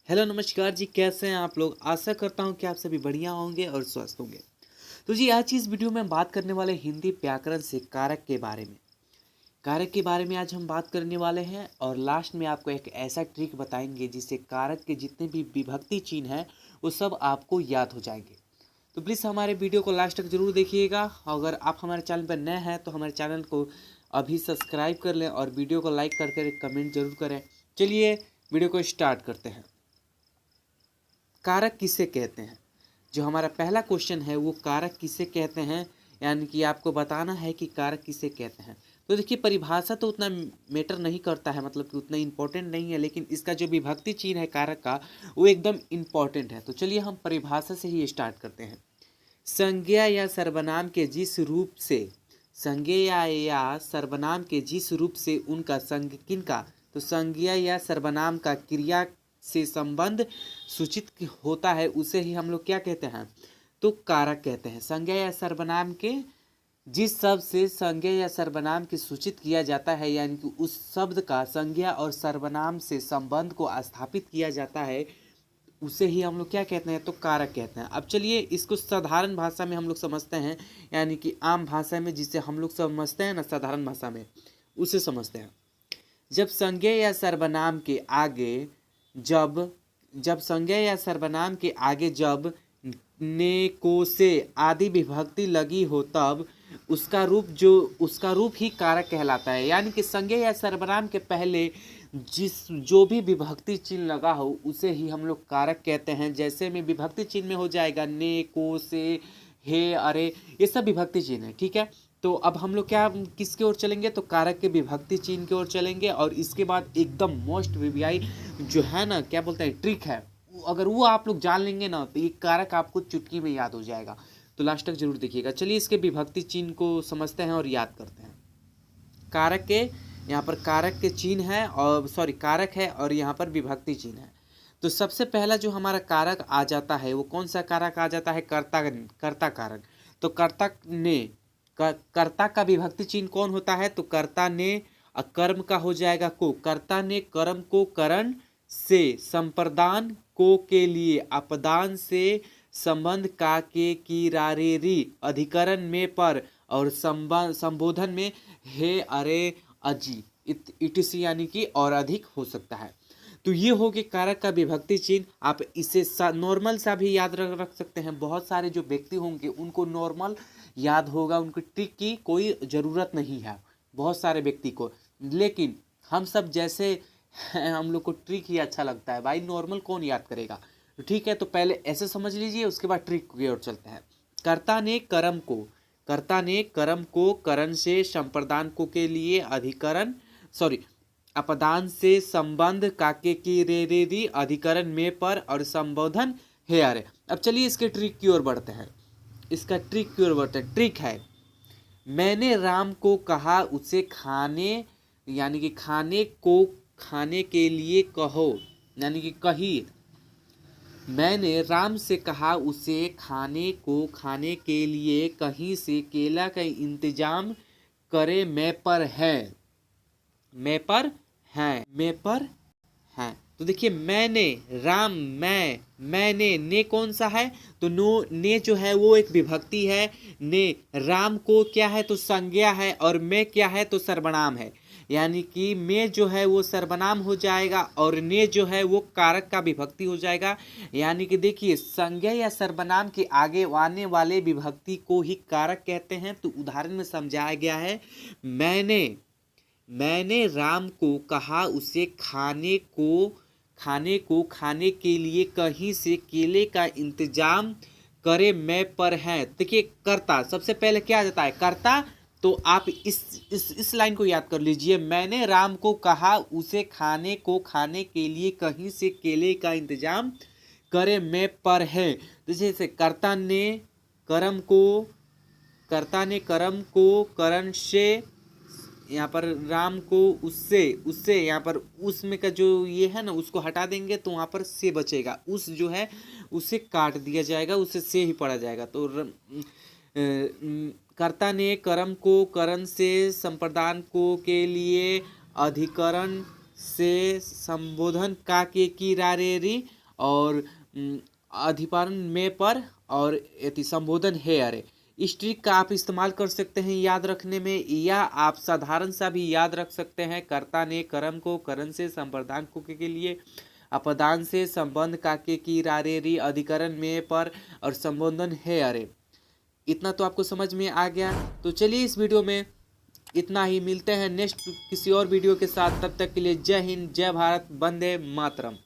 Hello नमस्कार जी, कैसे हैं आप लोग। आशा करता हूं कि आप सभी बढ़िया होंगे और स्वस्थ होंगे। तो जी आज की इस वीडियो में हम बात करने वाले हिंदी व्याकरण से कारक के बारे में। कारक के बारे में आज हम बात करने वाले हैं और लास्ट में आपको एक ऐसा ट्रिक बताएंगे जिससे कारक के जितने भी विभक्ति चिन्ह हैं वो सब आपको याद हो जाएंगे। तो प्लीज़ हमारे वीडियो को लास्ट तक जरूर देखिएगा। अगर आप हमारे चैनल पर नए हैं तो हमारे चैनल को अभी सब्सक्राइब कर लें और वीडियो को लाइक करके एक कमेंट जरूर करें। चलिए वीडियो को स्टार्ट करते हैं। कारक किसे कहते हैं, जो हमारा पहला क्वेश्चन है वो कारक किसे कहते हैं, यानी कि आपको बताना है कि कारक किसे कहते हैं। तो देखिए परिभाषा तो उतना मैटर नहीं करता है, मतलब कि उतना इम्पोर्टेंट नहीं है, लेकिन इसका जो विभक्ति चिन्ह है कारक का वो एकदम इम्पोर्टेंट है। तो चलिए हम परिभाषा से ही स्टार्ट करते हैं। संज्ञा या सर्वनाम के जिस रूप से संज्ञा या सर्वनाम के जिस रूप से उनका संग किनका, तो संज्ञा या सर्वनाम का क्रिया से संबंध सूचित होता है उसे ही हम लोग क्या कहते हैं, तो कारक कहते हैं। संज्ञा या सर्वनाम के जिस शब्द से संज्ञा या सर्वनाम की सूचित किया जाता है, यानी कि उस शब्द का संज्ञा और सर्वनाम से संबंध को स्थापित किया जाता है, उसे ही हम लोग क्या कहते हैं, तो कारक कहते हैं। अब चलिए इसको साधारण भाषा में हम लोग समझते हैं, यानी कि आम भाषा में जिसे हम लोग समझते हैं ना, साधारण भाषा में उसे समझते हैं। जब संज्ञा या सर्वनाम के आगे जब संज्ञा या सर्वनाम के आगे जब ने को से आदि विभक्ति लगी हो तब उसका रूप ही कारक कहलाता है। यानी कि संज्ञा या सर्वनाम के पहले जो भी विभक्ति चिन्ह लगा हो उसे ही हम लोग कारक कहते हैं। जैसे में विभक्ति चिन्ह में हो जाएगा ने, को, से, हे, अरे, ये सब विभक्ति चिन्ह है। ठीक है, तो अब हम लोग क्या किसके ओर चलेंगे, तो कारक के विभक्ति चिन्ह की ओर चलेंगे। और इसके बाद एकदम मोस्ट वीवीआई जो है ना, क्या बोलते हैं, ट्रिक है, अगर वो आप लोग जान लेंगे ना तो ये कारक आपको चुटकी में याद हो जाएगा। तो लास्ट तक जरूर देखिएगा। चलिए इसके विभक्ति चिन्ह को समझते हैं और याद करते हैं। कारक के यहाँ पर कारक के चिन्ह है और कारक है और यहाँ पर विभक्ति चिन्ह है। तो सबसे पहला जो हमारा कारक आ जाता है वो कौन सा कारक आ जाता है, कर्ता कारक। तो कर्ता का विभक्ति चिन्ह कौन होता है, तो कर्ता ने, कर्म का हो जाएगा को, कर्ता ने कर्म को करण से, संप्रदान को के लिए, अपदान से, संबंध का के की रा रे री, अधिकरण में पर, और संबोधन में हे, अरे, अजी, इटिसी, यानी कि और अधिक हो सकता है। तो ये हो गया कारक का विभक्ति चिन्ह। आप इसे नॉर्मल सा भी याद रख सकते हैं। बहुत सारे जो व्यक्ति होंगे उनको नॉर्मल याद होगा, उनको ट्रिक की कोई ज़रूरत नहीं है, बहुत सारे व्यक्ति को। लेकिन हम सब जैसे हम लोग को ट्रिक ही अच्छा लगता है भाई, नॉर्मल कौन याद करेगा। तो ठीक है, तो पहले ऐसे समझ लीजिए, उसके बाद ट्रिक की ओर चलते हैं। कर्ता ने कर्म को करण से, संप्रदान को के लिए, अधिकरण अपदान से, संबंध काके की रे रे री, अधिकरण में पर, और संबोधन है अरे। अब चलिए इसके ट्रिक की ओर बढ़ते हैं। ट्रिक है, मैंने राम को कहा उसे खाने, यानी कि खाने को खाने के लिए कहो, यानी कि कही। मैंने राम से कहा उसे खाने को खाने के लिए कहीं से केला का इंतजाम करे, मैं पर है। तो देखिए मैंने, राम, मैंने, ने कौन सा है, तो ने जो है वो एक विभक्ति है। ने राम को क्या है, तो संज्ञा है, और मैं क्या है, तो सर्वनाम है। यानी कि मैं जो है वो सर्वनाम हो जाएगा और ने जो है वो कारक का विभक्ति हो जाएगा। यानी कि देखिए संज्ञा या सर्वनाम के आगे आने वाले विभक्ति को ही कारक कहते हैं। तो उदाहरण में समझाया गया है, मैंने राम को कहा उसे खाने को खाने के लिए कहीं से केले का इंतजाम करे, मैं पर है। देखिए कर्ता सबसे पहले क्या आ जाता है, कर्ता। तो आप इस लाइन को याद कर लीजिए, मैंने राम को कहा उसे खाने को खाने के लिए कहीं से केले का इंतजाम करे, मैं पर है। जैसे कर्ता ने कर्म को करण से, यहाँ पर राम को उससे यहाँ पर उसमें का जो ये है ना उसको हटा देंगे तो वहाँ पर से बचेगा, उस जो है उसे काट दिया जाएगा, उसे से ही पढ़ा जाएगा। तो कर्ता ने कर्म को करण से, संप्रदान को के लिए, अधिकरण से, संबोधन का के की रा रे री, और अधिपारण में पर और यति संबोधन है अरे। इस ट्रिक का आप इस्तेमाल कर सकते हैं याद रखने में, या आप साधारण सा भी याद रख सकते हैं। कर्ता ने कर्म को करण से संप्रदान को के लिए, अपदान से संबंध काके की रारे री, अधिकरण में पर और संबोधन है अरे। इतना तो आपको समझ में आ गया। तो चलिए इस वीडियो में इतना ही, मिलते हैं नेक्स्ट किसी और वीडियो के साथ। तब तक के लिए जय हिंद, जय भारत, वंदे मातरम।